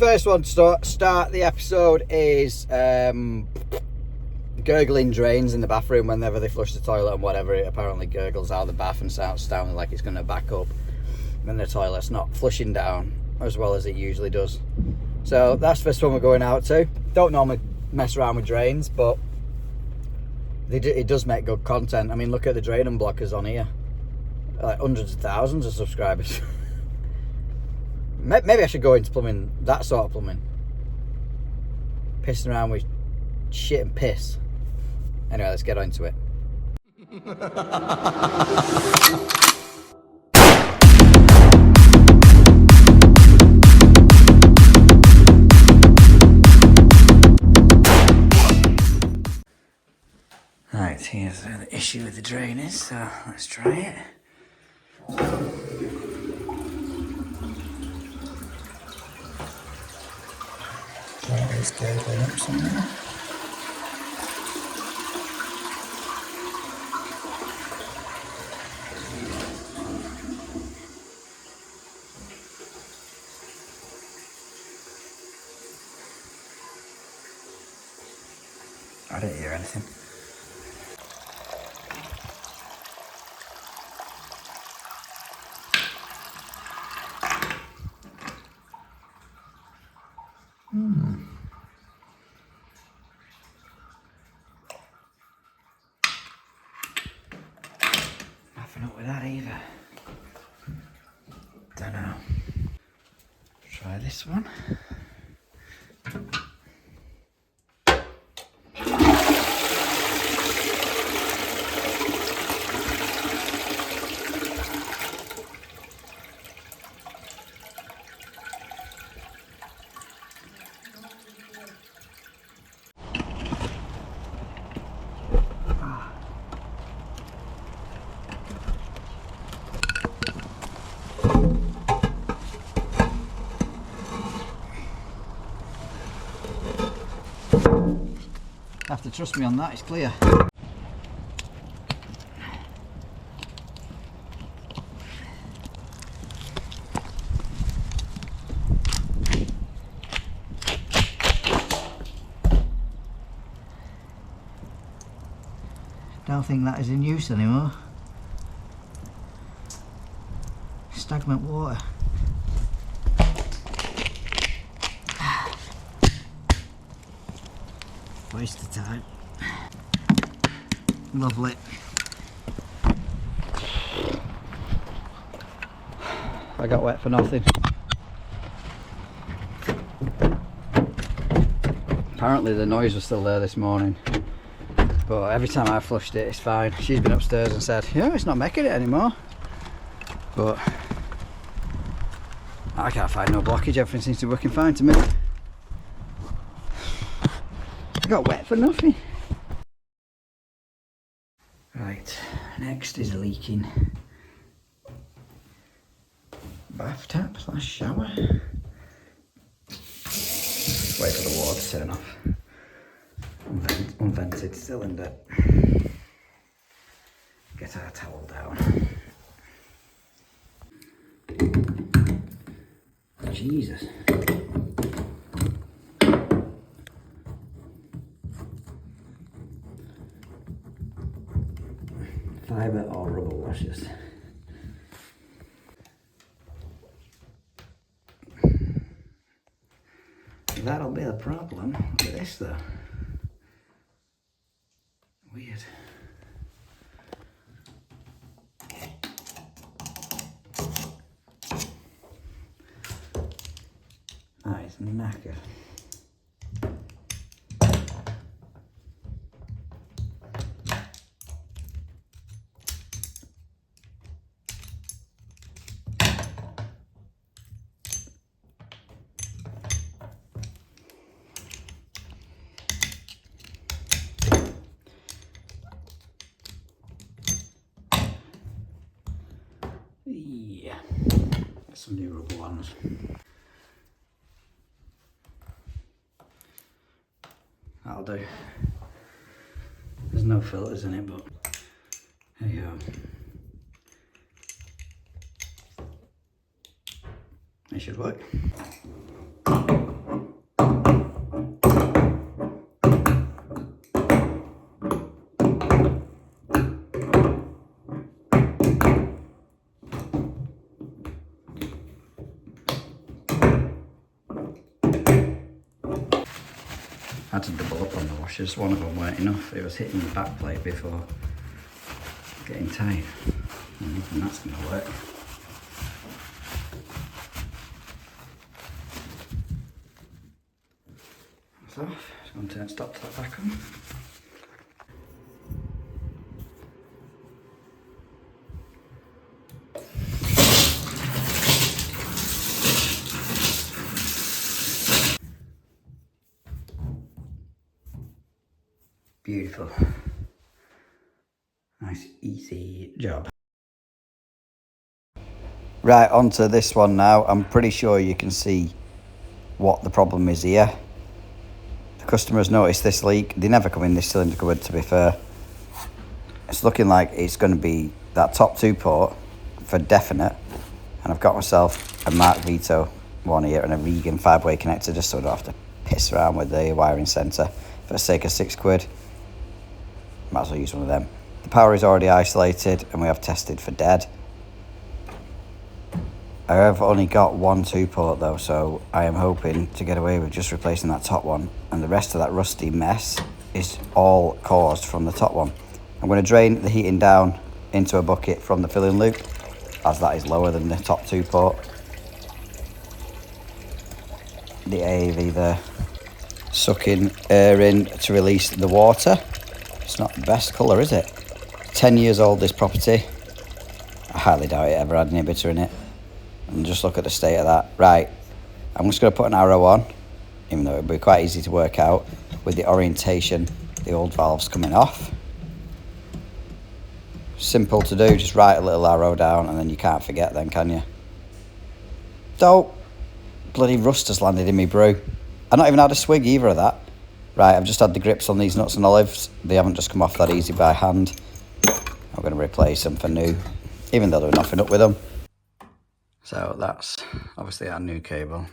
first one to start the episode is gurgling drains in the bathroom whenever they flush the toilet and whatever. It apparently gurgles out of the bath and sounding like it's going to back up when the toilet's not flushing down as well as it usually does. So that's the first one we're going out to. Don't normally mess around with drains, but it does make good content. I mean, look at the drain unblockers on here. Like hundreds of thousands of subscribers. Maybe I should go into plumbing, that sort of plumbing. Pissing around with shit and piss. Anyway, let's get on to it. Right, here's the issue with the drain is, so let's try it. Try this gurgling up somewhere. I don't hear anything. Nothing up with that either. Don't know. Try this one. Have to trust me on that, it's clear. Don't think that is in use anymore. Stagnant water. Waste of time. Lovely. I got wet for nothing. Apparently the noise was still there this morning, but every time I flushed it, it's fine. She's been upstairs and said, yeah, it's not making it anymore. But I can't find no blockage, everything seems to be working fine to me. I got wet for nothing. Right, next is a leaking bath tap / shower. Wait for the water to turn off. Unvented cylinder. Get our towel down. Jesus. Fibre or rubber washers. That'll be the problem with this though. Weird. Ah, it's knackered. Yeah, get some new rubber ones. That'll do. There's no filters in it, but there you go. It should work. I had to double up on the washers. One of them weren't enough. It was hitting the back plate before getting tight. And that's going to work. That's off. Just going to turn stop that back on. Beautiful. Nice, easy job. Right, onto this one now. I'm pretty sure you can see what the problem is here. The customer's noticed this leak. They never come in this cylinder cupboard, to be fair. It's looking like it's going to be that top 2 port for definite. And I've got myself a Mark Vito one here and a Regan 5-way connector, just so I don't have to piss around with the wiring centre for the sake of £6. Might as well use one of them. The power is already isolated and we have tested for dead. I have only got one 2-port though, so I am hoping to get away with just replacing that top one, and the rest of that rusty mess is all caused from the top one. I'm going to drain the heating down into a bucket from the filling loop, as that is lower than the top 2-port. The AV there, sucking air in to release the water. It's not the best colour, is it? 10 years old, this property. I highly doubt it ever had an inhibitor in it. And just look at the state of that. Right, I'm just going to put an arrow on, even though it would be quite easy to work out with the orientation, the old valves coming off. Simple to do, just write a little arrow down and then you can't forget then, can you? Don't. Bloody rust has landed in me brew. I've not even had a swig either of that. Right, I've just had the grips on these nuts and olives. They haven't just come off that easy by hand. I'm going to replace them for new, even though they're nothing up with them. So that's obviously our new cable.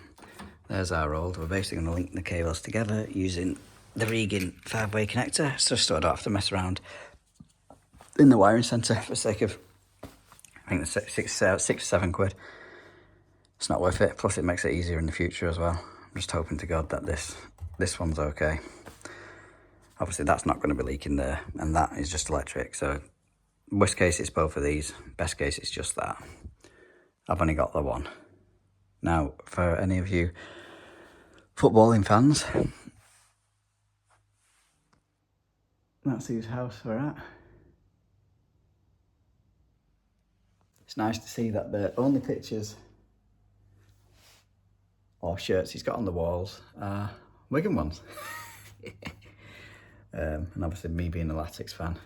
There's our old. We're basically going to link the cables together using the Regan 5-way connector. It's just so I don't have to mess around in the wiring centre for the sake of, I think, six or £7. It's not worth it. Plus it makes it easier in the future as well. I'm just hoping to God that this one's okay. Obviously that's not going to be leaking there, and that is just electric. So worst case it's both of these. Best case it's just that. I've only got the one. Now, for any of you footballing fans, that's whose house we're at. It's nice to see that the only pictures or shirts he's got on the walls are Wigan ones. And obviously me being a Latics fan,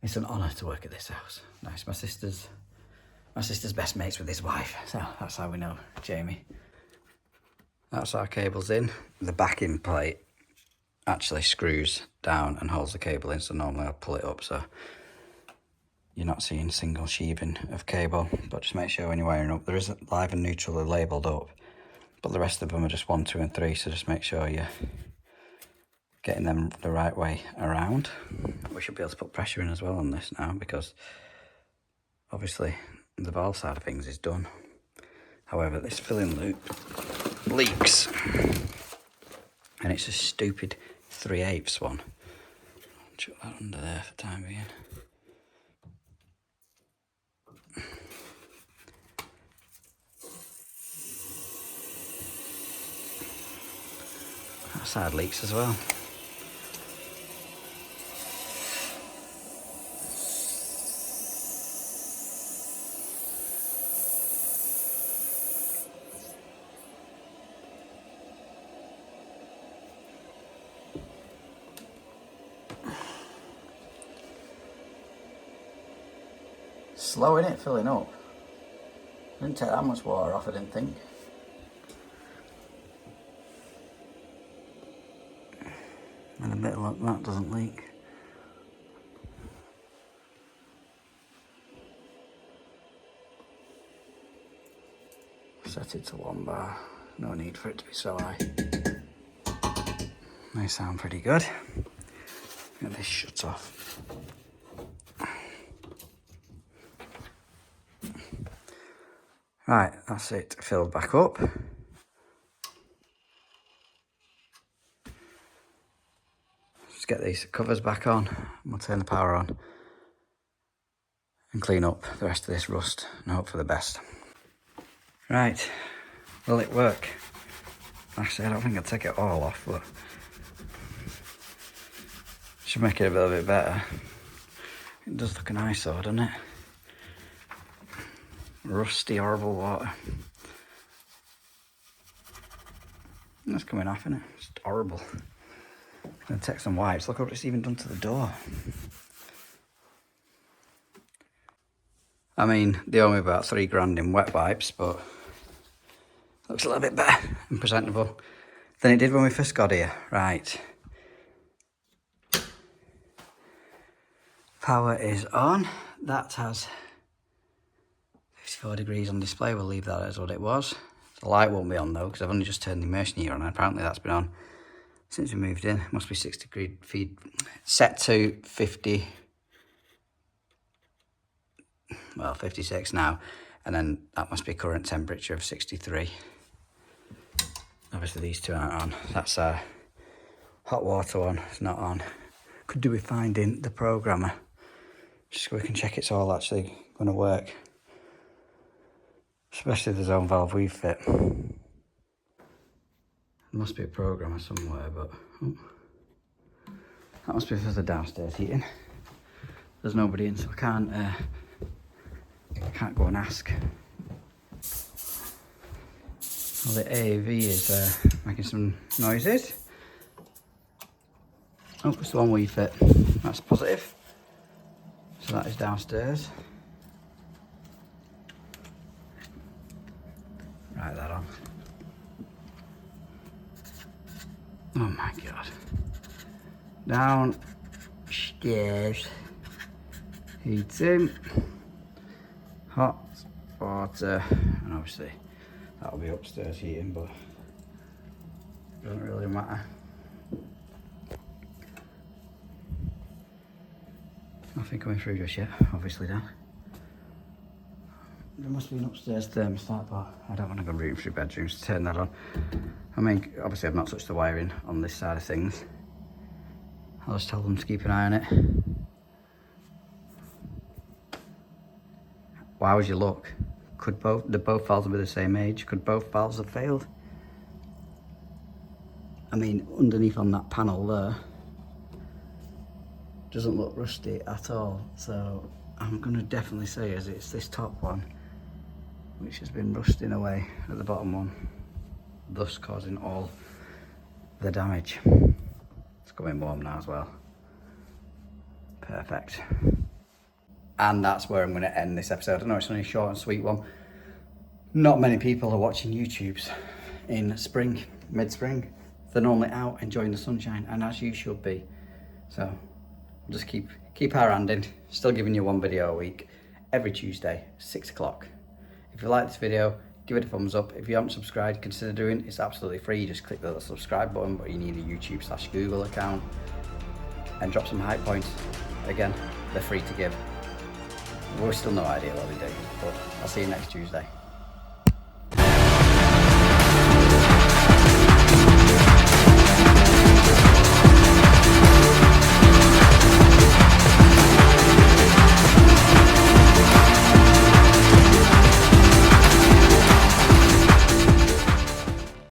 it's an honour to work at this house. Nice, my sister's best mates with his wife, so that's how we know Jamie. That's our cables in. The backing plate actually screws down and holds the cable in, so normally I'll pull it up so you're not seeing single sheathing of cable, but just make sure when you're wiring up, there is live and neutral are labelled up, but the rest of them are just 1, 2 and 3, so just make sure you're getting them the right way around. We should be able to put pressure in as well on this now, because obviously the valve side of things is done. However, this filling loop leaks, and it's a stupid 3/8 one. I'll chuck that under there for the time being. That side leaks as well. Slow, innit, filling up? Didn't take that much water off, I didn't think. And a bit of luck that doesn't leak. Set it to 1 bar. No need for it to be so high. They sound pretty good. Get this shut off. Right, that's it filled back up. Just get these covers back on, and we'll turn the power on and clean up the rest of this rust and hope for the best. Right, will it work? Actually, I don't think I'll take it all off, but should make it a little bit better. It does look an eyesore, doesn't it? Rusty, horrible water. That's coming off, isn't it? It's horrible. I'm gonna take some wipes. Look what it's even done to the door. I mean, they owe me about £3 in wet wipes, but looks a little bit better and presentable than it did when we first got here. Right. Power is on. That has 54 degrees on display. We'll leave that as what it was. The light won't be on though, because I've only just turned the immersion heater on, and apparently that's been on since we moved in. It must be 6 degree feed, set to 50, well 56 now, and then that must be current temperature of 63. Obviously these two aren't on. That's our hot water one, it's not on. Could do with finding the programmer, just so we can check it's all actually going to work. Especially the zone valve we fit. There must be a programmer somewhere, but that must be for the downstairs heating. There's nobody in, so I can't go and ask. Well, the AAV is making some noises. Oh, it's the one we fit. That's positive. So that is downstairs. Right, that on. Oh my god. Downstairs. Heating. Hot water. And obviously that'll be upstairs heating, but it doesn't really matter. Nothing coming through just yet, obviously, Dan. There must be an upstairs thermostat, but I don't want to go rooting through bedrooms to turn that on. I mean, obviously I've not touched the wiring on this side of things. I'll just tell them to keep an eye on it. Why would you look? Could both valves be the same age? Could both valves have failed? I mean, underneath on that panel there, doesn't look rusty at all. So I'm gonna definitely say as it's this top one which has been rusting away at the bottom one, thus causing all the damage. It's coming warm now as well. Perfect. And that's where I'm going to end this episode. I know it's only a short and sweet one. Not many people are watching YouTubes in spring, mid-spring. They're normally out enjoying the sunshine, and as you should be. So we'll just keep our hand in. Still giving you one video a week, every Tuesday, 6 o'clock. If you like this video, give it a thumbs up. If you haven't subscribed, consider doing it. It's absolutely free. You just click the subscribe button, but you need a YouTube/Google account. And drop some hype points. Again, they're free to give. We've still no idea what they do, but I'll see you next Tuesday.